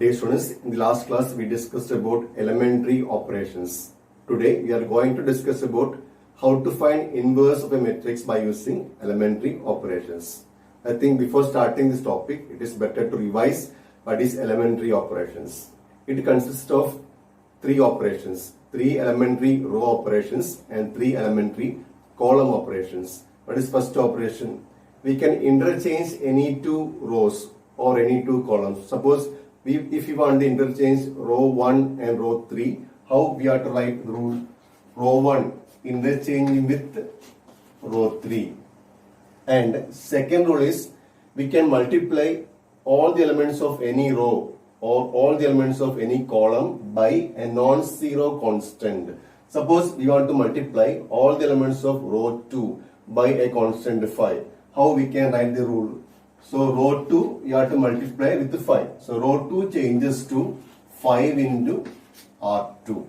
Dear students, in the last class we discussed about elementary operations. Today we are going to discuss about how to find inverse of a matrix by using elementary operations. I think before starting this topic, it is better to revise what is elementary operations. It consists of three operations, three elementary row operations and three elementary column operations. What is first operation? We can interchange any two rows or any two columns. Suppose if we want to interchange row 1 and row 3, how we have to write the rule? Row 1 interchanging with row 3. And second rule is we can multiply all the elements of any row or all the elements of any column by a non-zero constant. Suppose we want to multiply all the elements of row 2 by a constant 5. How we can write the rule? So row 2 you have to multiply with 5. So row 2 changes to 5 into R2.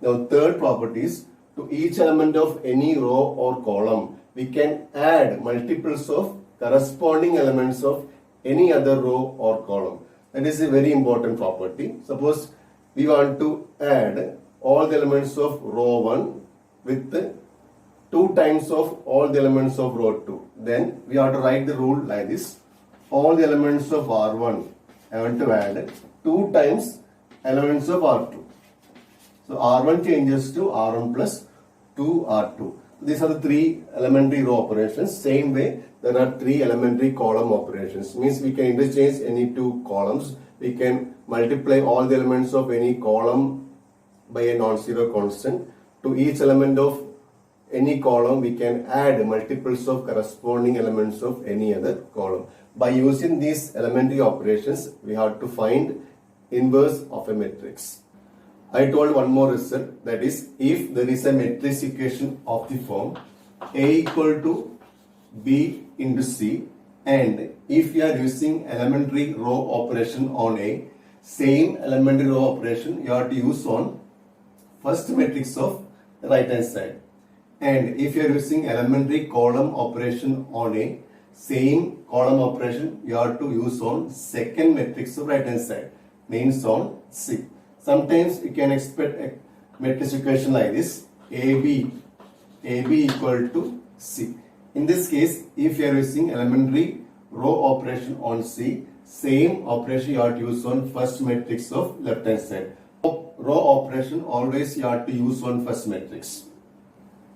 Now third property is to each element of any row or column we can add multiples of corresponding elements of any other row or column. That is a very important property. Suppose we want to add all the elements of row 1 with 2 times of all the elements of row 2. Then we have to write the rule like this. All the elements of R1 I want to add 2 times elements of R2. So R1 changes to R1 plus 2R2. These are the three elementary row operations. Same way there are three elementary column operations. Means we can interchange any two columns. We can multiply all the elements of any column by a non-zero constant. To each element of any column we can add multiples of corresponding elements of any other column. By using these elementary operations we have to find inverse of a matrix. I told one more result, that is if there is a matrix equation of the form A equal to B into C, and if you are using elementary row operation on A, same elementary row operation you have to use on first matrix of the right hand side. And if you are using elementary column operation on A, same column operation you have to use on second matrix of right hand side, means on C. Sometimes you can expect a matrix equation like this, AB equal to C. In this case, if you are using elementary row operation on C, same operation you have to use on first matrix of left hand side. Row operation always you have to use on first matrix.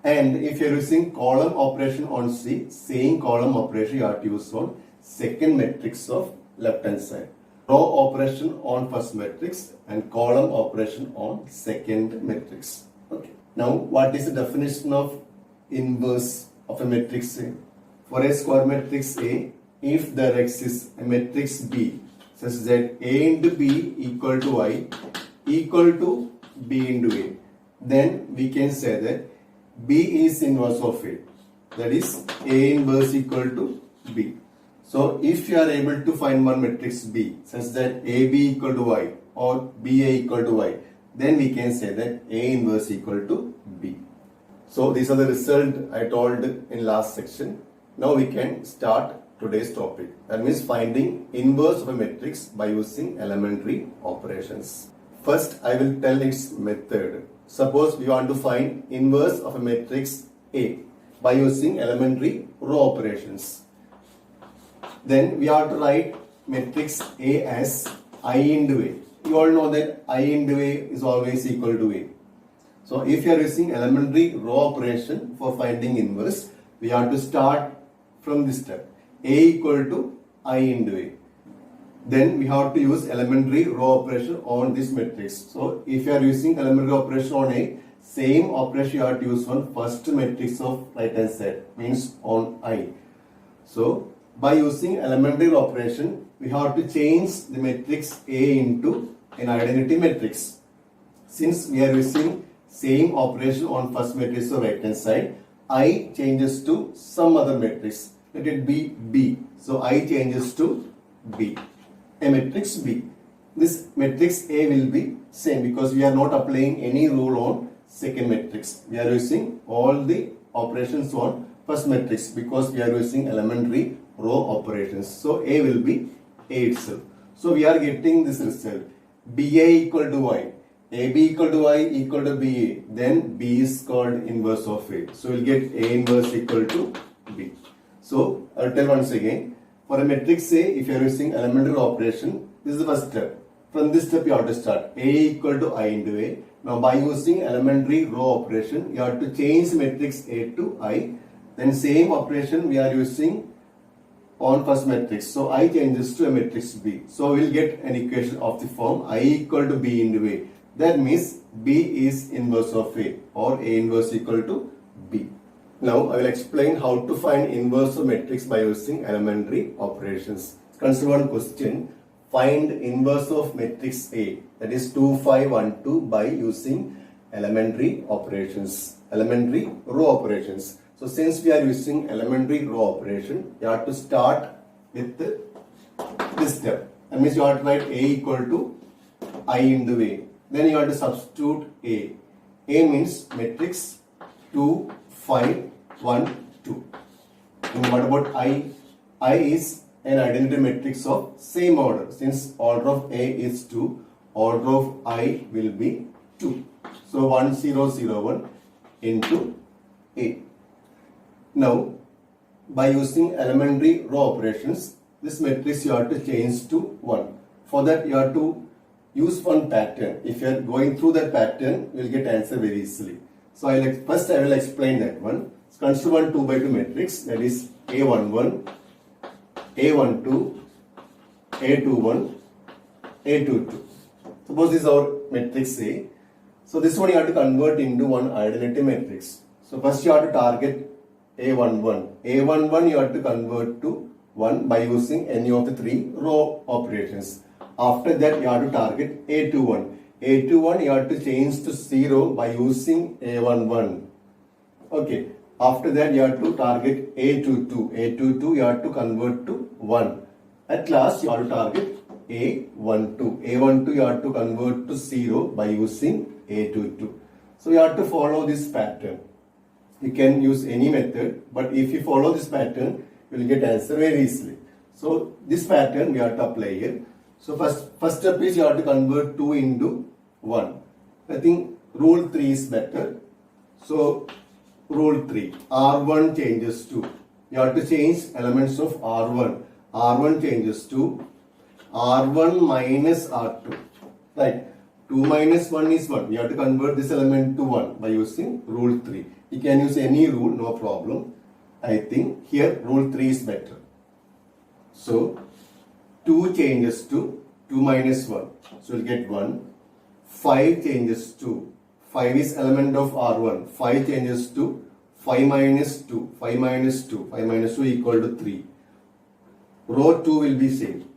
And if you are using column operation on C, same column operation you have to use on second matrix of left hand side. Row operation on first matrix and column operation on second matrix. Okay. Now what is the definition of inverse of a matrix A? For a square matrix A, if there exists a matrix B such that A into B equal to I equal to B into A, then we can say that B is inverse of A. That is A inverse equal to B. So if you are able to find one matrix B such that AB equal to Y or BA equal to Y, then we can say that A inverse equal to B. So these are the results I told in last section. Now we can start today's topic. That means finding inverse of a matrix by using elementary operations. First I will tell its method. Suppose we want to find inverse of a matrix A by using elementary row operations. Then we have to write matrix A as I into A. You all know that I into A is always equal to A. So if you are using elementary row operation for finding inverse, we have to start from this step. A equal to I into A. Then we have to use elementary row operation on this matrix. So if you are using elementary operation on A, same operation you have to use on first matrix of right hand side, means on I. So by using elementary operation, we have to change the matrix A into an identity matrix. Since we are using same operation on first matrix of right hand side, I changes to some other matrix. Let it be B. So I changes to B. A matrix B. This matrix A will be same because we are not applying any rule on second matrix. We are using all the operations on first matrix because we are using elementary row operations. So A will be A itself. So we are getting this result. BA equal to Y. AB equal to Y equal to BA. Then B is called inverse of A. So we'll get A inverse equal to B. So I'll tell once again. For a matrix A, if you are using elementary operation, this is the first step. From this step you have to start. A equal to I into A. Now by using elementary row operation, you have to change matrix A to I. Then same operation we are using on first matrix. So I changes to a matrix B. So we will get an equation of the form I equal to B into A. That means B is inverse of A, or A inverse equal to B. Now I will explain how to find inverse of matrix by using elementary operations. Consider one question. Find inverse of matrix A, that is 2, 5, 1, 2 by using elementary operations, elementary row operations. So since we are using elementary row operation, you have to start with this step. That means you have to write A equal to I into A. Then you have to substitute A. A means matrix 2, 5, 1, 2. And what about I? I is an identity matrix of same order. Since order of A is 2, order of I will be 2. So 1, 0, 0, 1 into A. Now, by using elementary row operations, this matrix you have to change to 1. For that, you have to use one pattern. If you are going through that pattern, you will get answer very easily. So first I will explain that one. Consider one 2 by 2 matrix, that is A11, A12, A21, A22. Suppose this is our matrix A. So this one you have to convert into one identity matrix. So first you have to target A11. A11 you have to convert to 1 by using any of the 3 row operations. After that you have to target A21. A21 you have to change to 0 by using A11. Okay. After that you have to target A22. A22 you have to convert to 1. At last you have to target A12. A12 you have to convert to 0 by using A22. So you have to follow this pattern. You can use any method, but if you follow this pattern, you will get answer very easily. So this pattern we have to apply here. So first step is you have to convert 2 into 1. I think rule 3 is better. So rule 3, R1 changes to, you have to change elements of R1. R1 changes to R1 minus R2. Right? 2 minus 1 is 1. You have to convert this element to 1 by using rule 3. You can use any rule, no problem. I think here rule 3 is better. So 2 changes to 2 minus 1. So we'll get 1. 5 changes to, 5 is element of R1. 5 changes to 5 minus 2. 5 minus 2. 5 minus 2 equal to 3. Row 2 will be same.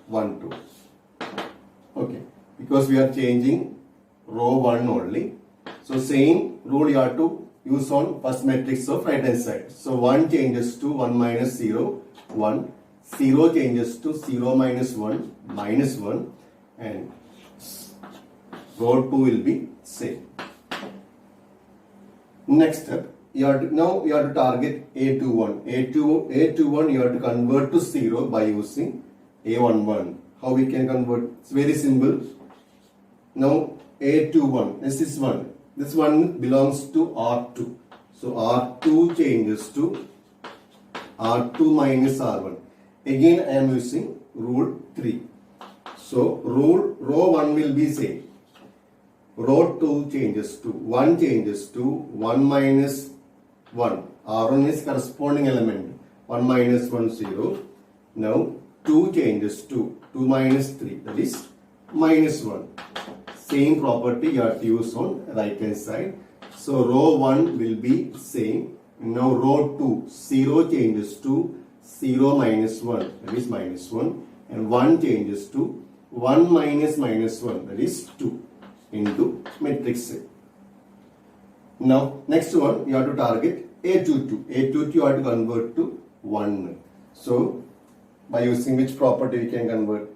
1, 2. Okay. Because we are changing row 1 only. So same rule you have to use on first matrix of right hand side. So 1 changes to 1 minus 0, 1. 0 changes to 0 minus 1, minus 1. And row 2 will be same. Next step, now you have to target A21. A21 you have to convert to 0 by using A11. How we can convert? It's very simple. Now A21, this is 1. This one belongs to R2. So R2 changes to R2 minus R1. Again I am using rule 3. So row 1 will be same. Row 2 changes to 1 changes to 1 minus 1. R1 is corresponding element. 1 minus 1 0. Now 2 changes to 2 minus 3, that is minus 1. Same property you have to use on right hand side. So row 1 will be same. Now row 2, 0 changes to 0 minus 1, that is minus 1. And 1 changes to 1 minus minus 1, that is 2 into matrix A. Now next one you have to target A22. A22 you have to convert to 1. So by using which property we can convert?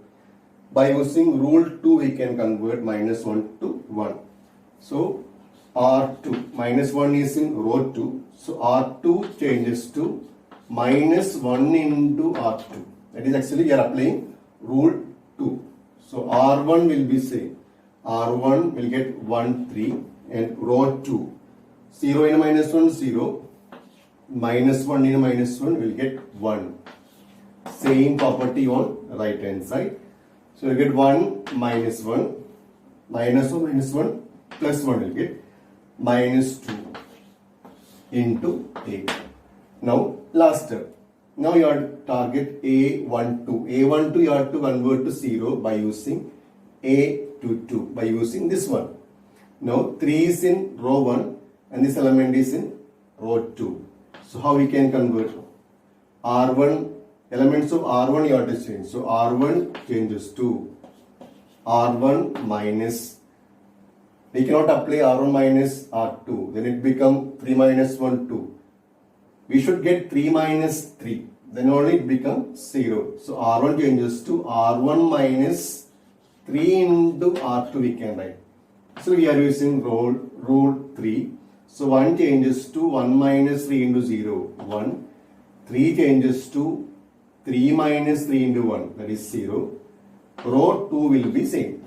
By using rule 2 we can convert minus 1 to 1. So R2, minus 1 is in row 2. So R2 changes to minus 1 into R2. That is actually we are applying rule 2 2. So R1 will be same. R1 will get 1, 3 and row 2. 0 in minus 1, 0. Minus 1 in minus 1 will get 1. Same property on right hand side. So you get 1 minus 1. Minus 1 minus 1 plus 1 will get minus 2 into A. Now last step. Now you have to target A12. A12 you have to convert to 0 by using A22 by using this one. Now 3 is in row 1 and this element is in row 2. So how we can convert? R1, elements of R1 you have to change. So R1 changes to R1 minus, we cannot apply R1 minus R2. Then it become 3 minus 1, 2. We should get 3 minus 3. Then only it becomes 0. So R1 changes to R1 minus 3 into R2 we can write. So we are using rule 3. So 1 changes to 1 minus 3 into 0, 1. 3 changes to 3 minus 3 into 1, that is 0. Row 2 will be same.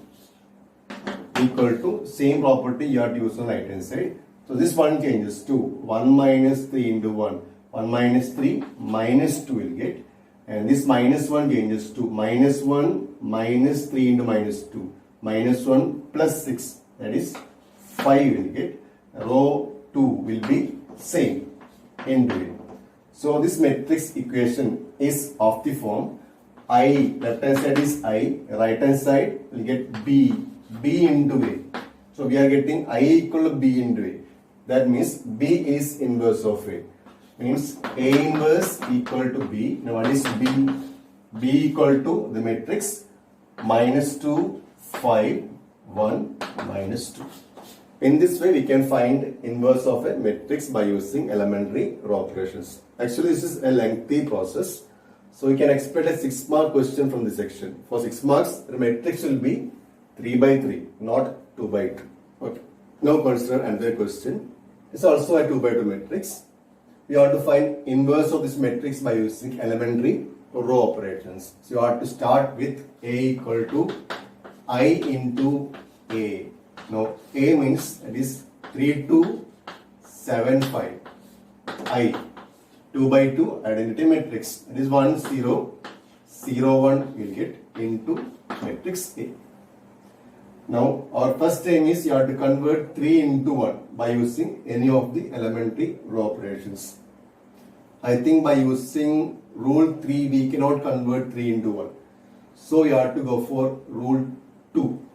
Equal to same property you have to use on right hand side. So this 1 changes to 1 minus 3 into 1. 1 minus 3 minus 2 will get. And this minus 1 changes to minus 1 minus 3 into minus 2. Minus 1 plus 6, that is 5 will get. Row 2 will be same into it. So this matrix equation is of the form I, left hand side is I, right hand side will get B into A. So we are getting I equal to B into A. That means B is inverse of A. Means A inverse equal to B. Now what is B? B equal to the matrix minus 2, 5, 1, minus 2. In this way we can find inverse of a matrix by using elementary row operations. Actually this is a lengthy process. So we can expect a 6-mark question from this section. For 6 marks the matrix will be 3 by 3, not 2 by 2. Okay. Now consider another question. It's also a 2 by 2 matrix. We have to find inverse of this matrix by using elementary row operations. So you have to start with A equal to I into A. Now A means it is 3, 2, 7, 5. I, 2 by 2 identity matrix. It is 1, 0, 0, 1 will get into matrix A. Now our first aim is you have to convert 3 into 1 by using any of the elementary row operations. I think by using rule 3 we cannot convert 3 into 1. So you have to go for rule 2.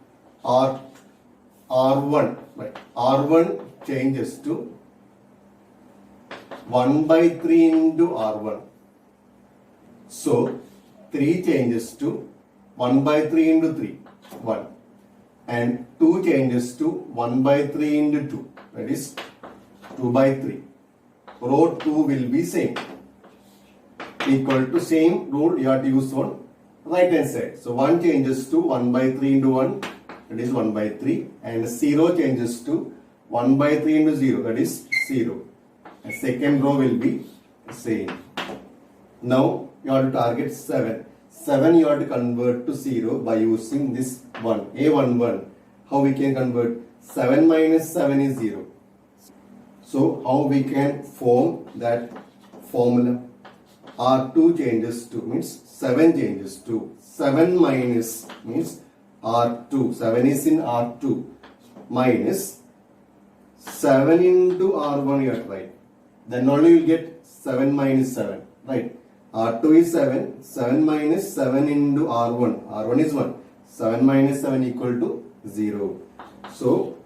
R1, right? R1 changes to 1 by 3 into R1. So 3 changes to 1 by 3 into 3, 1. And 2 changes to 1 by 3 into 2, that is 2 by 3. Row 2 will be same. Equal to same rule you have to use on right hand side. So 1 changes to 1 by 3 into 1, that is 1 by 3. And 0 changes to 1 by 3 into 0, that is 0. And second row will be same. Now you have to target 7. 7 you have to convert to 0 by using this 1, A11. How we can convert? 7 minus 7 is 0. So how we can form that formula? R2 changes to means 7 changes to 7 minus means R2. 7 is in R2 minus 7 into R1 you have to write. Then only you will get 7 minus 7, right? R2 is 7, 7 minus 7 into R1, R1 is 1, 7 minus 7 equal to 0. So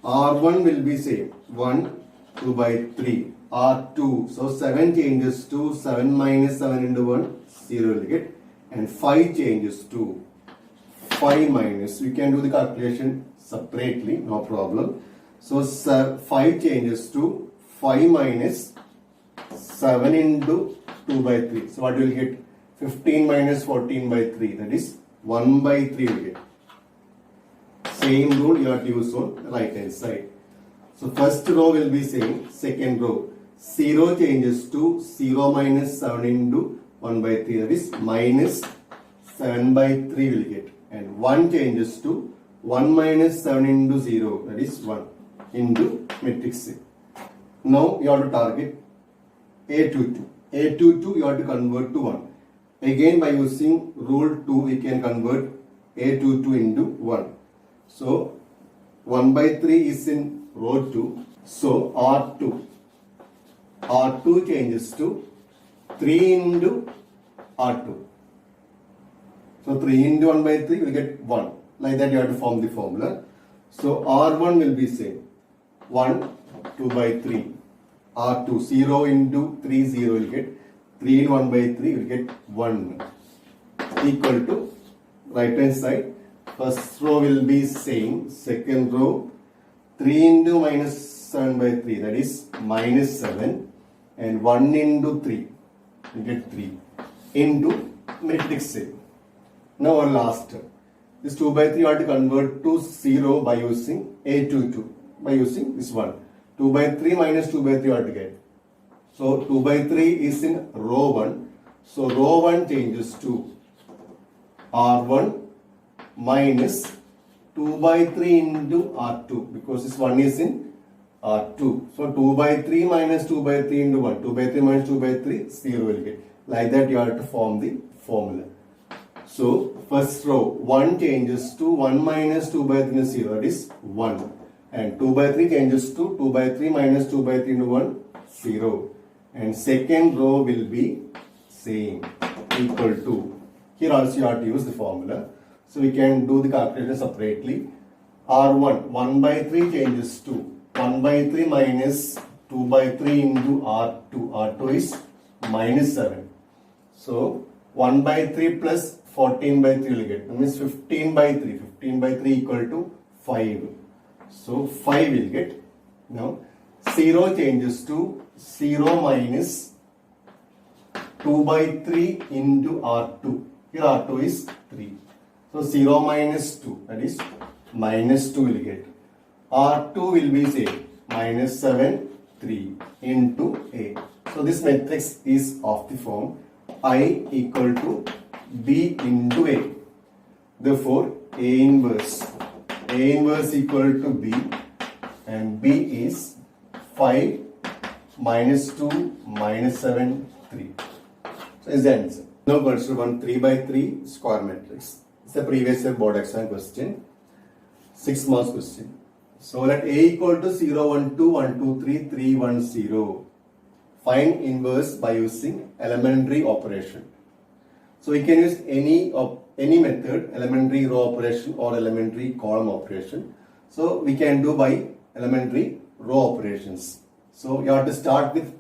R1 will be same, 1, 2 by 3, R2, so 7 changes to 7 minus 7 into 1, 0 will get, and 5 changes to 5 minus, we can do the calculation separately, no problem. So 5 changes to 5 minus 7 into 2 by 3. So what will you get? 15 minus 14 by 3. That is 1 by 3 will get. Same rule you have to use on the right hand side. So first row will be same. Second row. 0 changes to 0 minus 7 into 1 by 3. That is minus 7 by 3 will get, and 1 changes to 1 minus 7 into 0, that is 1 into matrix A. Now you have to target A22. A22 you have to convert to 1. Again by using rule 2 we can convert A22 into 1. So 1 by 3 is in row 2. So R2 changes to 3 into R2. So 3 into 1 by 3 will get 1. Like that you have to form the formula. So R1 will be same. 1, 2 by 3. R2, 0 into 3, 0 will get 3 in 1 by 3 will get 1 equal to right hand side. First row will be same. Second row 3 into minus 7 by 3, that is minus 7, and 1 into 3 will get 3 into matrix A. Now our last term. This 2 by 3 you have to convert to 0 by using A22, by using this one. 2 by 3 minus 2 by 3 you have to get. So 2 by 3 is in row 1. So row 1 changes to R1 minus 2 by 3 into R2, because this 1 is in R2. So 2 by 3 minus 2 by 3 into 1. 2 by 3 minus 2 by 3, 0 will get. Like that you have to form the formula. So first row 1 changes to 1 minus 2 by 3 into 0, that is 1. And 2 by 3 changes to 2 by 3 minus 2 by 3 into 1, 0. And second row will be same, equal to. Here also you have to use the formula. So we can do the calculation separately. R1, 1 by 3 changes to 1 by 3 minus 2 by 3 into R2. R2 is minus 7. So 1 by 3 plus 14 by 3 will get. That means 15 by 3. 15 by 3 equal to 5. So 5 will get. Now 0 changes to 0 minus 2 by 3 into R2. Here R2 is 3. So 0 minus 2, that is minus 2 will get. R2 will be same, minus 7, 3 into A. So this matrix is of the form I equal to B into A. Therefore A inverse equal to B, and B is 5 minus 2 minus 7, 3. So is the answer. Now consider one 3 by 3 square matrix. It's a previous year board exam question, 6 marks question. So let A equal to 0, 1, 2, 1, 2, 3, 3, 1, 0. Find inverse by using elementary operation. So we can use any method, elementary row operation or elementary column operation. So we can do by elementary row operations. So you have to start with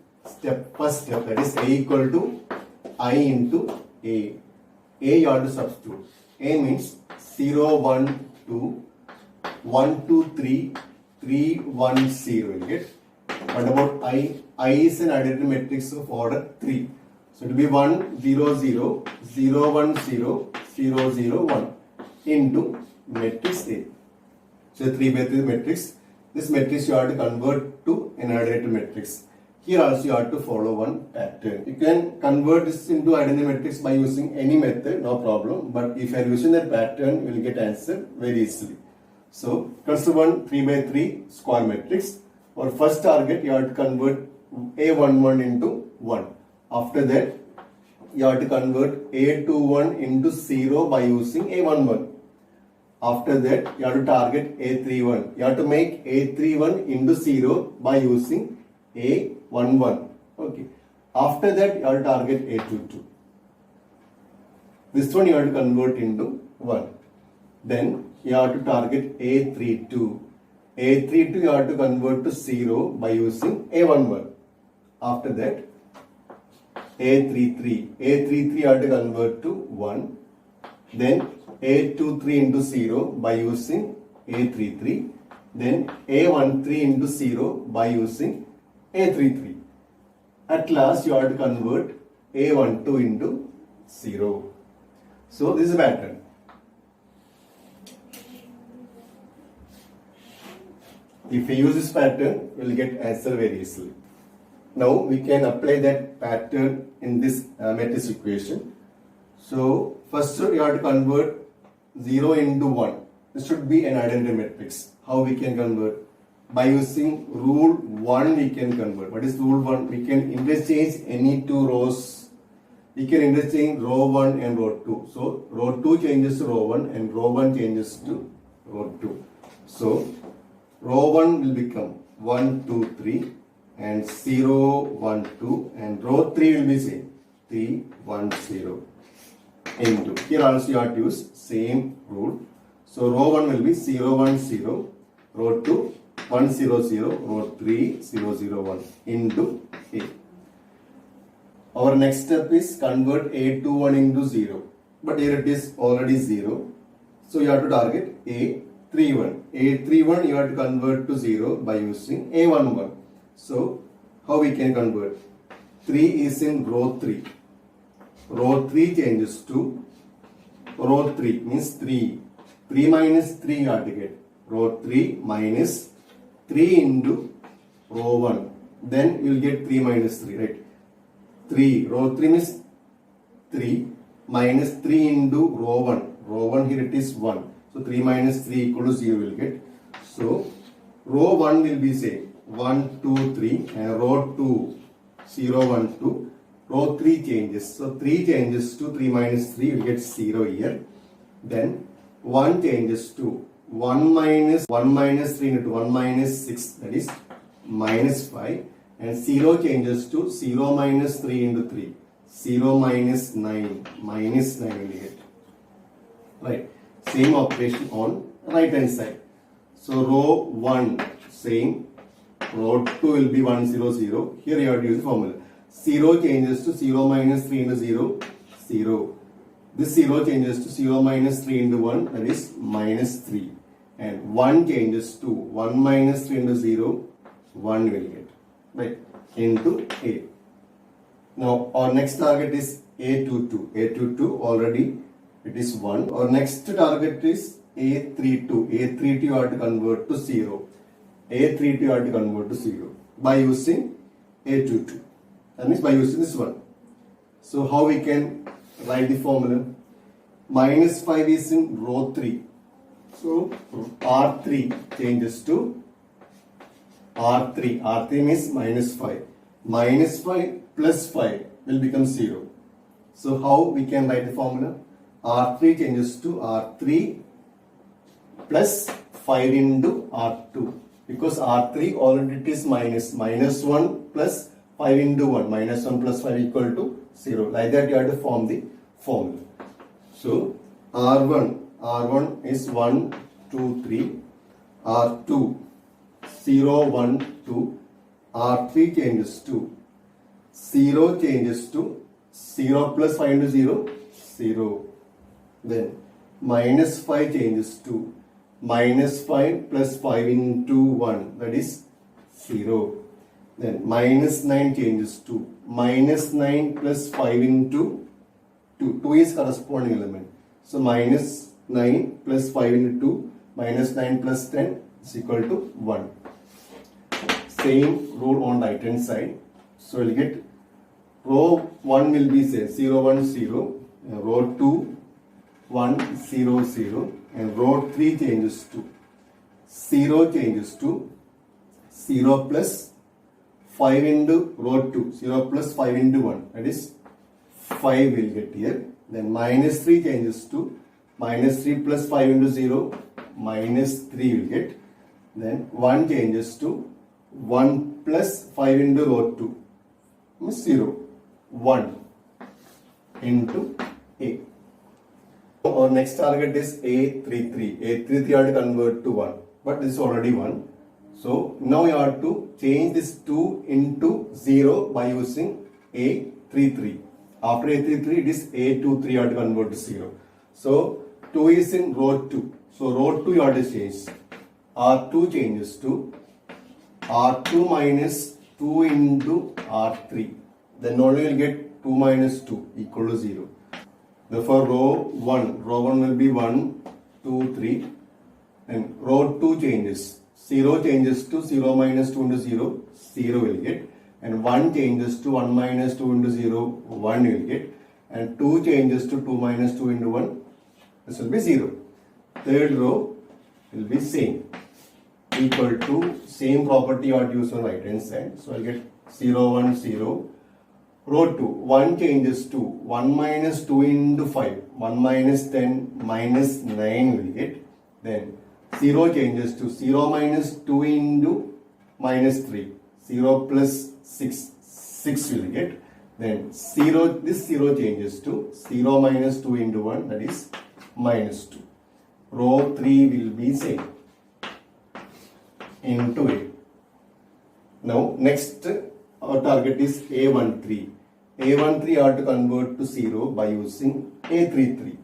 first step, that is A equal to I into A. A you have to substitute. A means 0, 1, 2, 1, 2, 3, 3, 1, 0 will get. What about I? I is an identity matrix of order 3. So it will be 1, 0, 0, 0, 1, 0, 0, 0, 1 into matrix A. So 3 by 3 matrix. This matrix you have to convert to an identity matrix. Here also you have to follow one pattern. You can convert this into identity matrix by using any method, no problem. But if you are using that pattern, you will get answer very easily. So consider one 3 by 3 square matrix. For first target, you have to convert A11 into 1. After that, you have to convert A21 into 0 by using A11. After that, you have to target A31. You have to make A31 into 0 by using A11. Okay. After that, you have to target A22. This one you have to convert into 1. Then you have to target A32. A32 you have to convert to 0 by using A11. After that, A33. A33 you have to convert to 1. Then A23 into 0 by using A33. Then A13 into 0 by using A33. At last you have to convert A12 into 0. So this is a pattern. If we use this pattern, we will get answer very easily. Now we can apply that pattern in this matrix equation. So First, you have to convert 0 into 1. This should be an identity matrix. How we can convert? By using rule 1 we can convert. What is rule 1? We can interchange any two rows. We can interchange row 1 and row 2. So row 2 changes to row 1 and row 1 changes to row 2. So row 1 will become 1, 2, 3 and 0, 1, 2 and row 3 will be same 3, 1, 0 into. Here also you have to use same rule. So row 1 will be 0, 1, 0, row 2 1, 0, 0, row 3 0, 0, 1 into A. Our next step is convert A21 into 0. But here it is already 0. So you have to target A31. A31 you have to convert to 0 by using A11. So how we can convert? 3 is in row 3. Row 3 changes to row 3 means 3. 3 minus 3 you have to get. Row 3 minus 3 into row 1. Then you will get 3 minus 3, right? 3. Row 3 means 3 minus 3 into row 1. Row 1 here it is 1. So 3 minus 3 equal to 0 will get. So row 1 will be say 1, 2, 3 and row 2 0, 1, 2. Row 3 changes. So 3 changes to 3 minus 3 will get 0 here. Then 1 changes to 1 minus 3 into 1 minus 6 that is minus 5 and 0 changes to 0 minus 3 into 3 0 minus 9 minus 9 will get. Right. Same operation on right hand side. So row 1 same, row 2 will be 1 0 0. Here you have to use the formula. 0 changes to 0 minus 3 into 0 0. This 0 changes to 0 minus 3 into 1 that is minus 3 and 1 changes to 1 minus 3 into 0 1 will get, right, into A. Now our next target is A22. A22 already it is 1. Our next target is A32. A32 you have to convert to 0. A32 you have to convert to 0 by using A22. That means by using this one. So how we can write the formula? Minus 5 is in row 3. So R3 changes to R3. R3 means minus 5. Minus 5 plus 5 will become 0. So how we can write the formula? R3 changes to R3 plus 5 into R2. Because R3 already it is minus 1 plus 5 into 1. Minus 1 plus 5 equal to 0. Like that you have to form the formula. So R1 is 1, 2, 3. R2 0, 1, 2. R3 changes to 0 changes to 0 plus 5 into 0 0. Then minus 5 changes to minus 5 plus 5 into 1 that is 0. Then minus 9 changes to minus 9 plus 5 into 2. 2 is corresponding element. So minus 9 plus 5 into 2 minus 9 plus 10 is equal to 1. Same rule on right hand side. So we'll get row 1 will be say 0, 1, 0. Row 2 1, 0, 0 and row 3 changes to 0 changes to 0 plus 5 into row 2, 0 plus 5 into 1 that is 5 will get here. Then minus 3 changes to minus 3 plus 5 into 0 minus 3 will get. Then 1 changes to 1 plus 5 into row 2 means 0, 1 into A. Our next target is A33. A33 you have to convert to 1. But this is already 1. So now you have to change this 2 into 0 by using A33. After A33 it is A23 you have to convert to 0. So 2 is in row 2. So row 2 you have to change. R2 changes to R2 minus 2 into R3. Then only you will get 2 minus 2 equal to 0. Therefore, row 1 will be 1, 2, 3 and row 2 changes. 0 changes to 0 minus 2 into 0, 0 will get. And 1 changes to 1 minus 2 into 0, 1 will get. and 2 changes to 2 minus 2 into 1. This will be 0. Third row will be same. Equal to same property you have to use on right hand side. So I'll get 0, 1, 0. Row 2, 1 changes to 1 minus 2 into 5. 1 minus 10 minus 9 will get. Then 0 changes to 0 minus 2 into minus 3. 0 plus 6. 6 will get. Then 0, this 0 changes to 0 minus 2 into 1, that is minus 2. Row 3 will be same. Into A. Now next our target is A13. A13 are to convert to 0 by using A33.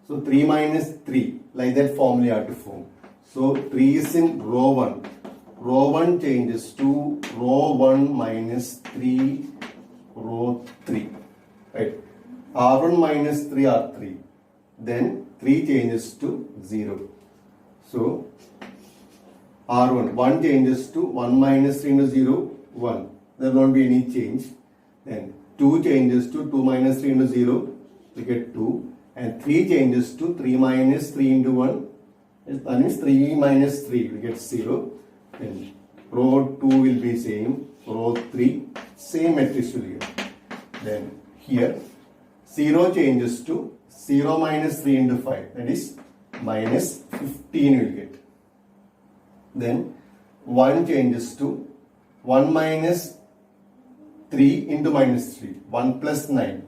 So 3 minus 3, like that formula you have to form. So 3 is in row 1. Row 1 changes to row 1 minus 3, row 3. Right. R1 minus 3, R3. Then 3 changes to 0. So R1, 1 changes to 1 minus 3 into 0, 1. There will not be any change. Then 2 changes to 2 minus 3 into 0, we get 2. And 3 changes to 3 minus 3 into 1, that means 3 minus 3, we get 0. Then row 2 will be same, row 3, same matrix will get. Then here, 0 changes to 0 minus 3 into 5, that is minus 15 will get. Then 1 changes to 1 minus 3 into minus 3, 1 plus 9,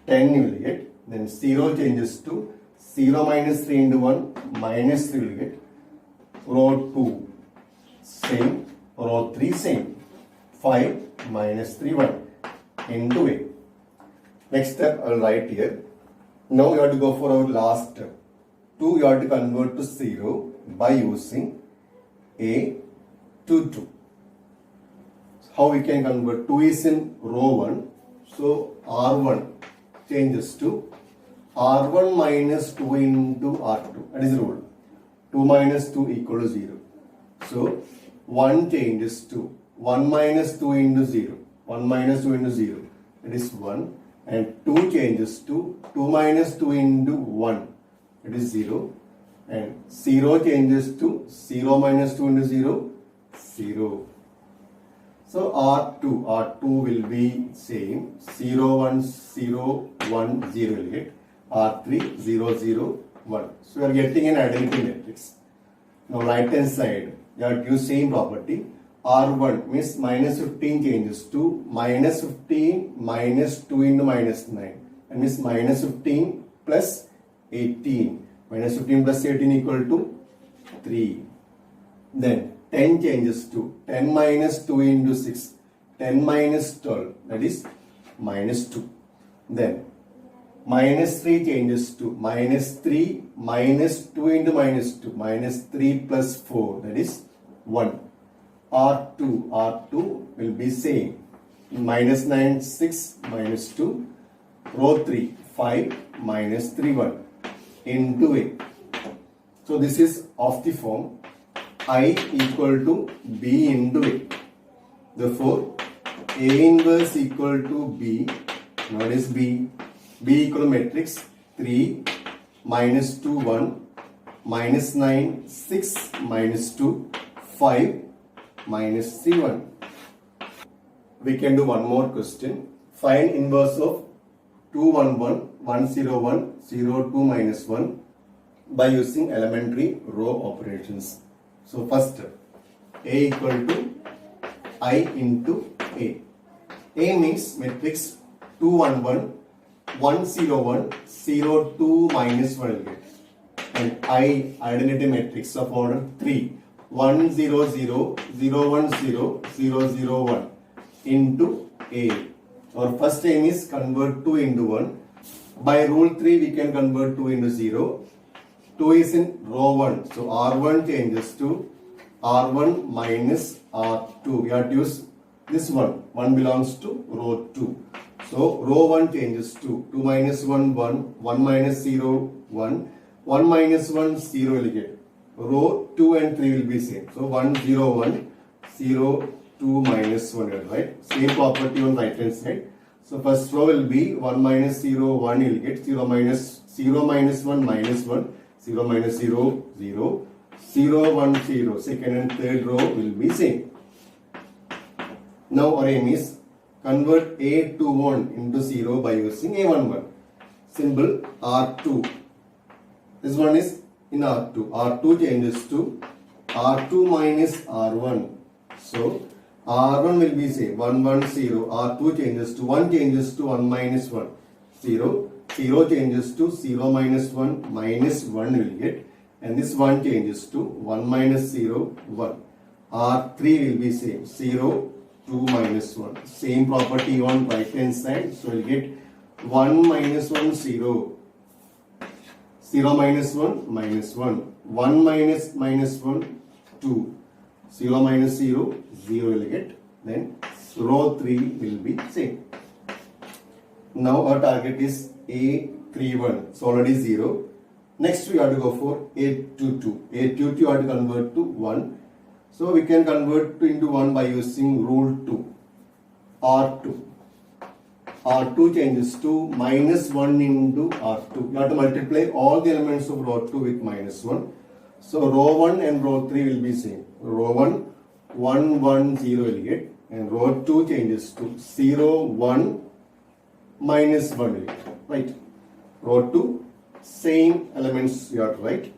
10 you will get. Then 0 changes to 0 minus 3 into 1, minus 3 will get. Row 2 same, row 3 same, 5 minus 3, 1 into A. Next step I will write here. Now you have to go for our last step. 2 you have to convert to 0 by using A to 2. How we can convert? 2 is in row 1. So R1 changes to R1 minus 2 into R2. That is the rule. 2 minus 2 equal to 0. So 1 changes to 1 minus 2 into 0. 1 minus 2 into 0. That is 1. And 2 changes to 2 minus 2 into 1. That is 0. And 0 changes to 0 minus 2 into 0. 0. So R2 will be same. 0, 1, 0, 1, 0 will get. R3, 0, 0, 1. So we are getting an identity matrix. Now right hand side, you have to use same property. R1 means minus 15 changes to minus 15 minus 2 into minus 9. And means minus 15 plus 18. Minus 15 plus 18 equal to 3. Then 10 changes to 10 minus 2 into 6. 10 minus 12, that is minus 2. Then minus 3 changes to minus 3 minus 2 into minus 2. Minus 3 plus 4, that is 1. R2 will be same. Minus 9, 6 minus 2. Row 3, 5 minus 3, 1 into A. So this is of the form I equal to B into A. Therefore, A inverse equal to B. What is B? B equal to matrix 3 minus 2, 1 minus 9, 6 minus 2, 5 minus 3, 1. We can do one more question. Find inverse of 2, 1, 1, 1, 0, 1, 0, 2 minus 1 by using elementary row operations. So first, A equal to I into A. A means matrix 2, 1, 1, 1, 0, 1, 0, 2 minus 1 will get. And I identity matrix of order 3. 1, 0, 0, 0, 1, 0, 0, 0, 1 into A. Our first aim is convert 2 into 1. By rule 3 we can convert 2 into 0. 2 is in row 1. So R1 changes to R1 minus R2. We have to use this one. 1 belongs to row 2. So row 1 changes to 2 minus 1, 1, 1 minus 0, 1, 1 minus 1, 0 will get. Row 2 and 3 will be same. So 1, 0, 1, 0, 2 minus 1, right? Same property on right hand side. So first row will be 1 minus 0, 1 you will get 0 minus 1 minus 1, 0 minus 0, 0, 0, 1, 0. Second and third row will be same. Now our aim is convert A21 into 0 by using A11. Symbol R2. This one is in R2. R2 changes to R2 minus R1. So R1 will be same 1 1 0. R2 changes to 1 minus 1 0. 0 changes to 0 minus 1 minus 1 will get, and this 1 changes to 1 minus 0 1. R3 will be same 0 2 minus 1. Same property on right hand side. So we'll get 1 minus 1 0. 0 minus 1 minus 1. 1 minus 1 2. 0 minus 0 0 will get. Then row 3 will be same. Now our target is A31. It's already 0. Next we have to go for A22. A22 you have to convert to 1. So we can convert into 1 by using rule 2. R2. R2 changes to minus 1 into R2. You have to multiply all the elements of row 2 with minus 1. So row 1 and row 3 will be same. Row 1, 1, 1, 0 will get. And row 2 changes to 0, 1, minus 1 will get. Right. Row 2, same elements you have to write.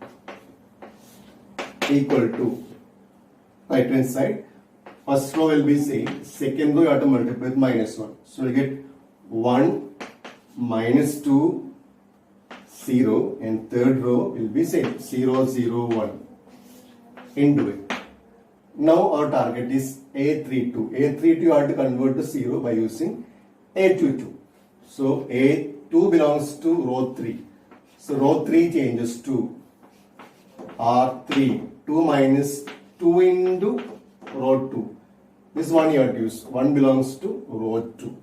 Equal to right hand side. First row will be same. Second row you have to multiply with minus 1. So we get 1, minus 2, 0, and third row will be same 0, 0, 1 into it. Now our target is A32. A32 you have to convert to 0 by using A22. So A2 belongs to row 3. So row 3 changes to R3. 2 minus 2 into row 2. This one you have to use. 1 belongs to row 2.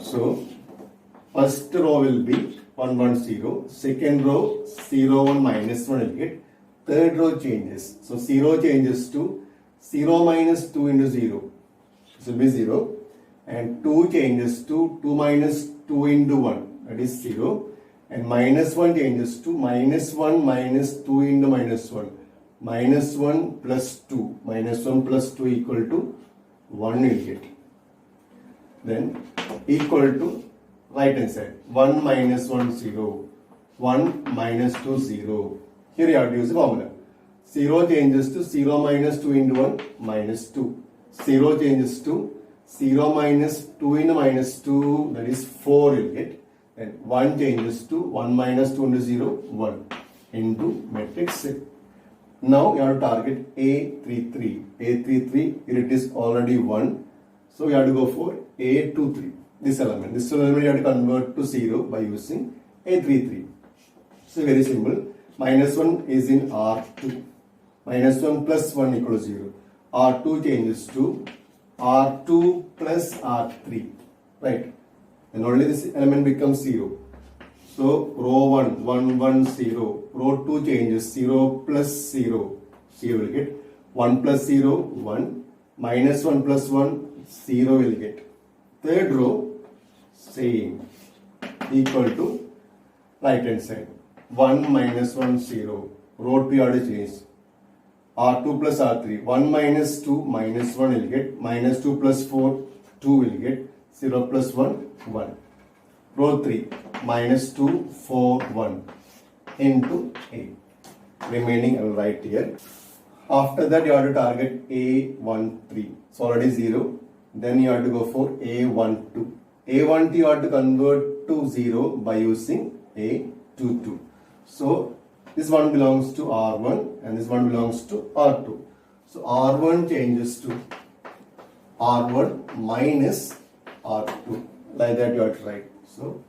So first row will be 1, 1, 0. Second row 0, 1 minus 1 will get. Third row changes. So 0 changes to 0 minus 2 into 0. This will be 0. And 2 changes to 2 minus 2 into 1. That is 0. And minus 1 changes to minus 1 minus 2 into minus 1. Minus 1 plus 2. Minus 1 plus 2 equal to 1 will get. Then equal to right hand side. 1 minus 1 0. 1 minus 2 0. Here you have to use the formula. 0 changes to 0 minus 2 into 1 minus 2. 0 changes to 0 minus 2 into minus 2, that is 4 will get. And 1 changes to 1 minus 2 into 0, 1 into matrix 6. Now you have to target A33. A33, here it is already 1. So you have to go for A23. This element you have to convert to 0 by using A33. So very simple. Minus 1 is in R2. Minus 1 plus 1 equals 0. R2 changes to R2 plus R3. Right. And only this element becomes 0. So row 1, 1, 1, 0. Row 2 changes 0 plus 0. 0 will get. 1 plus 0, 1. Minus 1 plus 1, 0 will get. Third row, same. Equal to right hand side. 1 minus 1, 0. Row 2 you have to change. R2 plus R3. 1 minus 2 minus 1 will get. Minus 2 plus 4, 2 will get. 0 plus 1, 1. Row 3. Minus 2, 4, 1 into A. Remaining I will write here. After that you have to target A13. It's already 0. Then you have to go for A12. A12 you have to convert to 0 by using A22. So this one belongs to R1 and this one belongs to R2. So R1 changes to R1 minus R2. Like that you have to write. So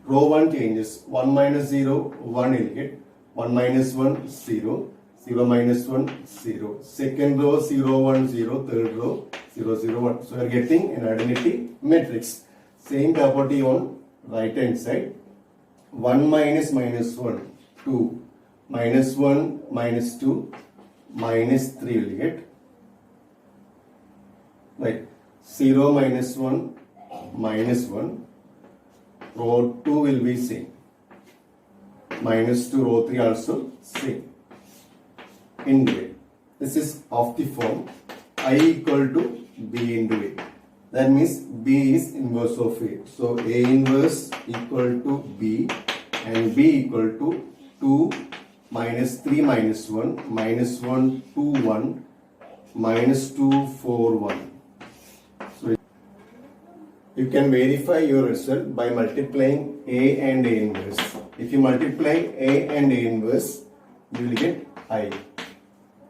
row 1 changes. 1 minus 0, 1 will get. 1 minus 1, 0. 0 minus 1, 0. Second row 0, 1, 0. Third row 0, 0, 1. So we are getting an identity matrix. Same property on right hand side. 1 minus minus 1, 2. Minus 1 minus 2 minus 3 will get. Right. 0 minus 1, minus 1. Row 2 will be same. Minus 2, row 3 also same. Into A. This is of the form I equal to B into A. That means B is inverse of A. So A inverse equal to B and B equal to 2 minus 3 minus 1 minus 1 2 1 minus 2 4 1. So you can verify your result by multiplying A and A inverse. If you multiply A and A inverse, you will get I.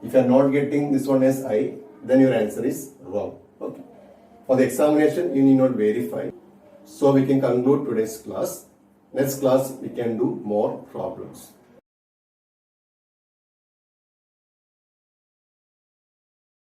If you are not getting this one as I, then your answer is wrong. Okay. For the examination, you need not verify. So we can conclude today's class. Next class, we can do more problems.